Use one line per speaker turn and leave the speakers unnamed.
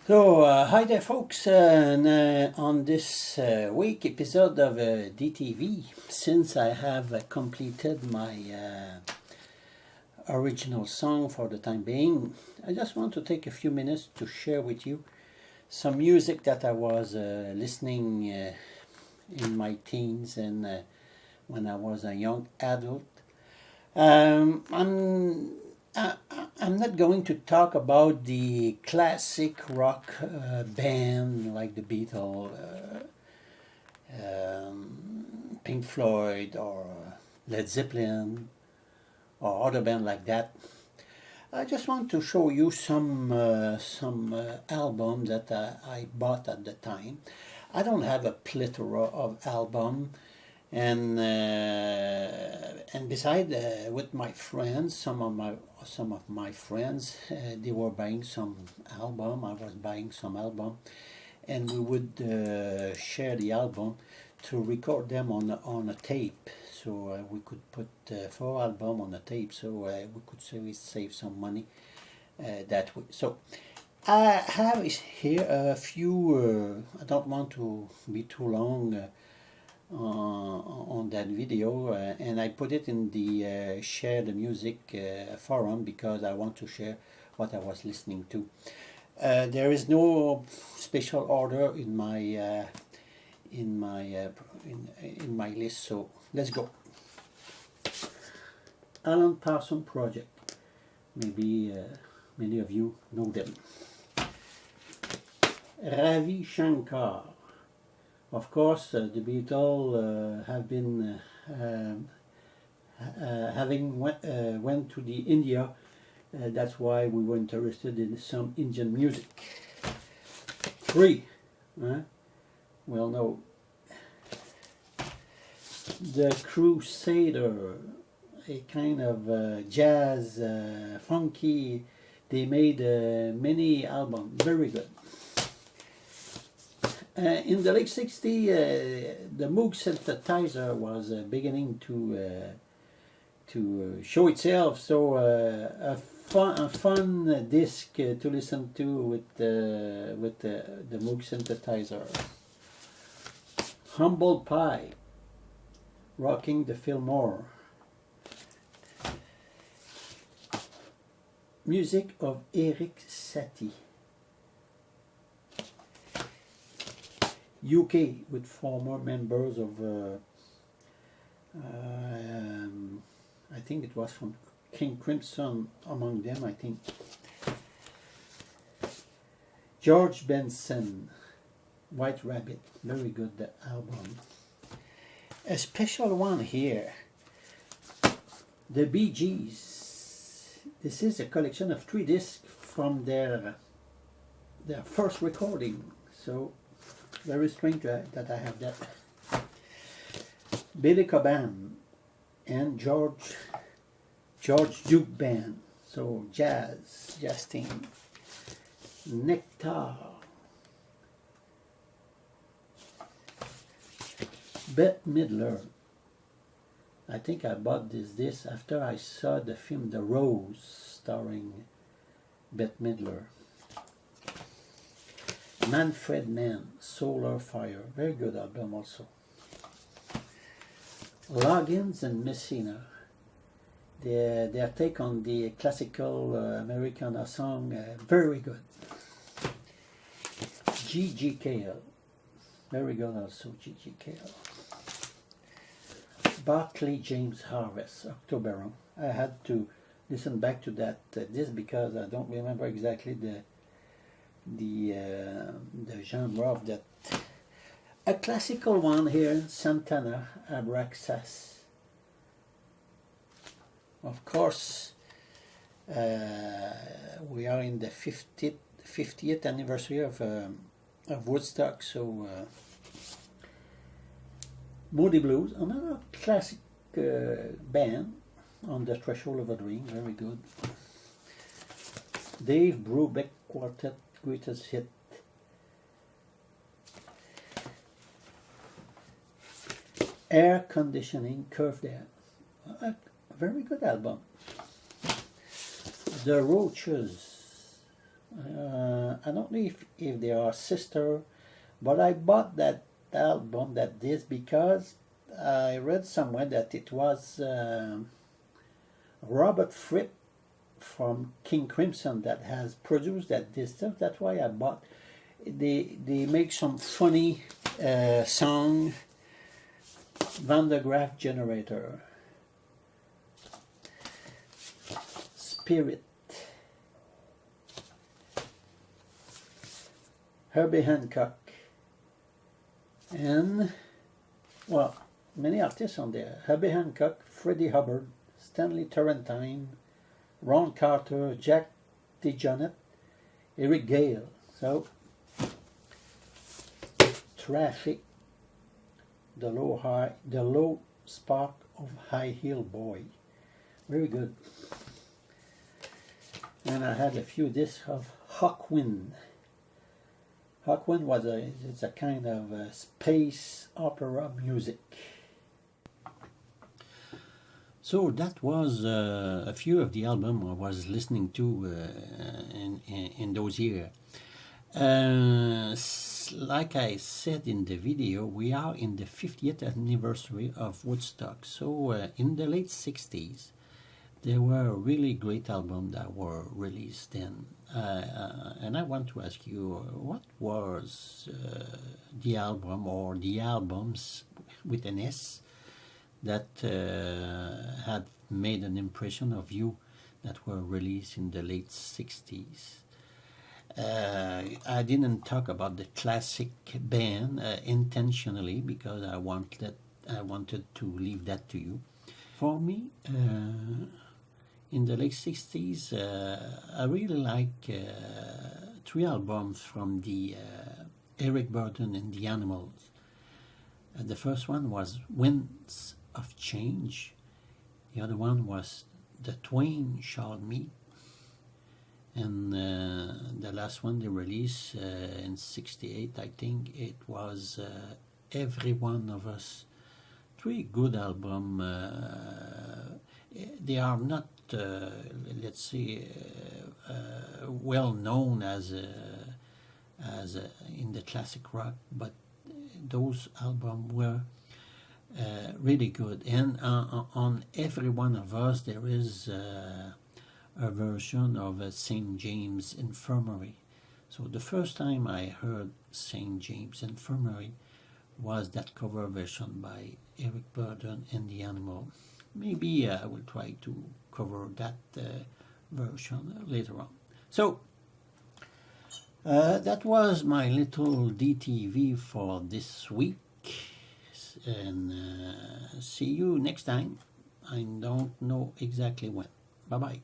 Hi there, folks. And on this week episode of DTV, since I have completed my original song for the time being, I just want to take a few minutes to share with you some music that I was listening in my teens and when I was a young adult. Um, I'm I'm not going to talk about the classic rock band like the Beatles, Pink Floyd, or Led Zeppelin, or other band like that. I just want to show you some albums that I bought at the time. I don't have a plethora of album, and beside with my friends, some of my friends, they were buying some album. I was buying some album, and we would share the album to record them on a tape. So we could put four album on a tape, so we could save some money that way. So I have here a few. I don't want to be too long on that video, and I put it in the share the music forum because I want to share what I was listening to. There is no special order in my list, so let's go. Alan Parsons Project. Maybe many of you know them. Ravi Shankar. Of course, the Beatles have been having went to the India. That's why we were interested in some Indian music. Three. Well, no. The Crusader, a kind of jazz, funky. They made many albums, very good. In the late 60s, the Moog synthesizer was beginning to show itself. So a fun disc to listen to with the Moog synthesizer. Humble Pie, Rocking the Fillmore. Music of Eric Satie. UK with former members of I think it was from King Crimson among them, I think. George Benson, White Rabbit, very good, the album. A special one here, the Bee Gees. This is a collection of 3 discs from their first recording, so very strange that I have that. Billy Cobham and George Duke Band, so jazz thing. Nectar. Bette Midler. I think I bought this after I saw the film The Rose starring Bette Midler. Manfred Mann, Solar Fire, very good album also. Loggins and Messina, their take on the classical Americana song, very good. G.G. Cale, very good also, G.G. Cale. Barclay James Harvest, October. I had to listen back to that disc because I don't remember exactly the genre of that. A classical one here, Santana, Abraxas. Of course, we are in the 50th anniversary of Woodstock, so Moody Blues, another classic band, On the Threshold of a Dream, very good. Dave Brubeck Quartet, greatest hit. Air Conditioning, Curved Air, a very good album. The Roaches, I don't know if they are sister, but I bought that album, that disc, because I read somewhere that it was Robert Fripp from King Crimson that has produced that disc. That's why I bought. They make some funny song. Van der Graaf Generator, Spirit, Herbie Hancock, and, well, many artists on there. Herbie Hancock, Freddie Hubbard, Stanley Turrentine, Ron Carter, Jack DeJohnette, Eric Gale. So, Traffic, the low spark of High Heel Boy. Very good. And I had a few discs of Hawkwind. Hawkwind it's a kind of space opera music. So that was a few of the albums I was listening to in those years. Like I said in the video, we are in the 50th anniversary of Woodstock. So in the late 60s, there were really great albums that were released then. And I want to ask you, what was the album or the albums with an S that had made an impression of you that were released in the late 60s? I didn't talk about the classic band intentionally because I wanted to leave that to you. For me, in the late 60s, I really like 3 albums from the Eric Burdon and the Animals. The first one was Winds of Change. The other one was The Twain Shall Meet. And the last one they released in 68, I think it was Every One of Us. 3 good albums. They are not, let's say, well known as in the classic rock, but those albums were really good. And on Every One of Us, there is a version of St. James Infirmary. So the first time I heard St. James Infirmary was that cover version by Eric Burdon and the Animal. Maybe I will try to cover that version later on. So that was my little DTV for this week, and see you next time. I don't know exactly when. Bye bye.